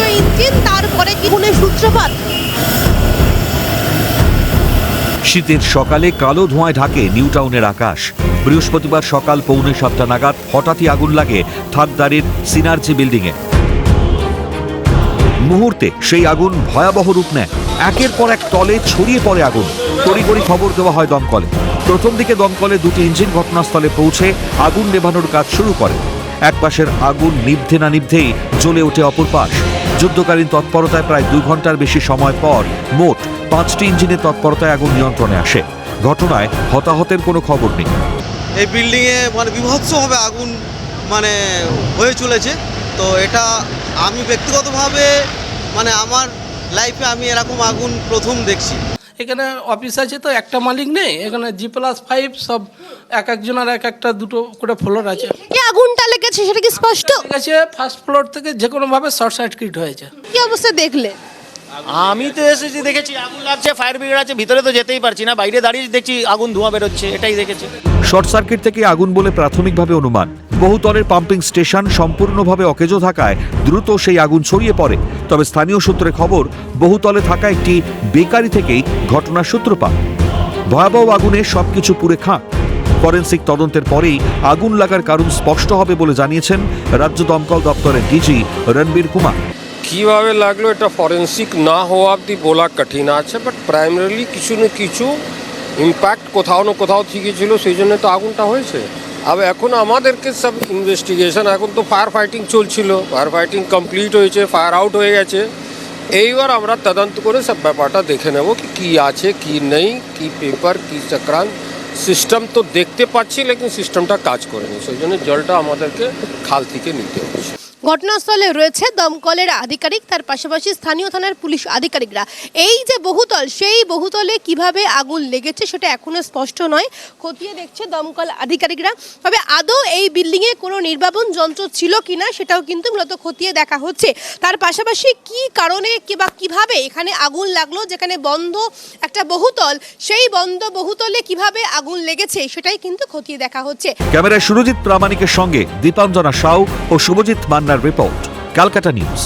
দুটো ইঞ্জিন, তারপরে কি আগুনের সূত্রপাত? শীতের সকালে কালো ধোঁয়ায় ঢাকে নিউ টাউনের আকাশ। বৃহস্পতিবার সকাল 6:45 নাগাদ হঠাৎই আগুন লাগে থাকদারের সিনার্জি বিল্ডিংয়ে। মুহূর্তে সেই আগুন ভয়াবহ রূপ নেয়। একের পর এক তলে ছড়িয়ে পড়ে আগুন। তড়িঘড়ি খবর দেওয়া হয় দমকলে। প্রথম দিকে দমকলে দুটি ইঞ্জিন ঘটনাস্থলে পৌঁছে আগুন নেভানোর কাজ শুরু করে। এক পাশের আগুন নিভতে না নিভতেই জ্বলে ওঠে অপর পাশ। যুদ্ধকালীন তৎপরতায় প্রায় 2 ঘন্টার বেশি সময় পর মোট 5টি ইঞ্জিনের তৎপরতায় আগুন নিয়ন্ত্রণে আসে। ঘটনায় হতাহতের কোনো খবর নেই। এই বিল্ডিংয়ে বিভৎসভাবে আগুন হয়ে চলেছে। তো এটা আমি ব্যক্তিগতভাবে আমার লাইফে আমি এরকম আগুন প্রথম দেখছি। এখানে অফিস আছে তো একটা মালিক নেই, এখানে G+5 সব এক একজনের এক একটা দুটো করে ফ্লোর আছে। এই আগুনটা লেগেছে সেটা কি স্পষ্ট? গেছে ফার্স্ট ফ্লোর থেকে যে কোনোভাবে শর্ট সার্কিট হয়েছে। কি অবস্থা দেখলে? আমি তো এসেছি, দেখেছি আগুন লাগছে, ফায়ার ব্রিগেড আছে, ভিতরে তো যেতেই পারছি না, বাইরে দাঁড়িয়ে দেখছি আগুন ধোঁয়া বেরোচ্ছে, এটাই দেখেছি। শর্ট সার্কিট থেকে আগুন বলে প্রাথমিকভাবে অনুমান। বহুতলের পাম্পিং স্টেশন সম্পূর্ণভাবে অকেজো থাকায় দ্রুত সেই আগুন ছড়িয়ে পড়ে। তবে স্থানীয় সূত্রে খবর, বহুতলে থাকা একটি বেকারি থেকেই ঘটনার সূত্রপাত। ভয়াবহ আগুনে সবকিছু পুড়ে খাক। ফরেনসিক তদন্তের পরেই আগুন লাগার কারণ স্পষ্ট হবে বলে জানিয়েছেন রাজ্য দমকল দপ্তরের ডিজি রণবীর কুমার। কিভাবে লাগলো এটা ফরেন্সিক না হওয়া অবধি বলা কঠিন আছে, বাট প্রাইমারিলি কিছু না কিছু ইম্প্যাক্ট কোথাও না কোথাও থেকে ছিল, সেই জন্য তো আগুনটা হয়েছে। এখন আমাদেরকে সব ইনভেস্টিগেশন, এখন তো ফায়ার ফাইটিং চলছিল, ফায়ার ফাইটিং কমপ্লিট হয়েছে, ফায়ার আউট হয়ে গেছে। এইবার আমরা তদন্ত করে সব ব্যাপারটা দেখে নেব কি আছে কি নেই, কি পেপার কি চক্রান্ত। সিস্টেম তো দেখতে পাচ্ছি, লেকিন সিস্টেমটা কাজ করেনি, সেই জন্য জলটা আমাদেরকে খাল থেকে নিতে হচ্ছে। ঘটনাস্থলে রয়েছে দমকলের আধিকারিক, তার পাশাপাশি স্থানীয় থানার পুলিশ আধিকারিকরা। এই যে বহুতল, সেই বহুতলে কিভাবে আগুন লেগেছে সেটা এখনো স্পষ্ট নয়, খতিয়ে দেখছে দমকল আধিকারিকরা। তবে আদৌ এই বিল্ডিংয়ে কোনো নির্বাপন যন্ত্র ছিল কিনা সেটাও কিন্তু মূলত খতিয়ে দেখা হচ্ছে। তার পাশাপাশি কি কারণে বা কিভাবে এখানে আগুন লাগলো, যেখানে বন্ধ একটা বহুতল, সেই বন্ধ বহুতলে কিভাবে আগুন লেগেছে সেটাই কিন্তু খতিয়ে দেখা হচ্ছে। ক্যামেরায় সুরজিৎ প্রামাণিকের সঙ্গে দীপাঞ্জনা সাউ ও শুভজিৎ মান্নার রিপোর্ট, ক্যালকাটা নিউজ।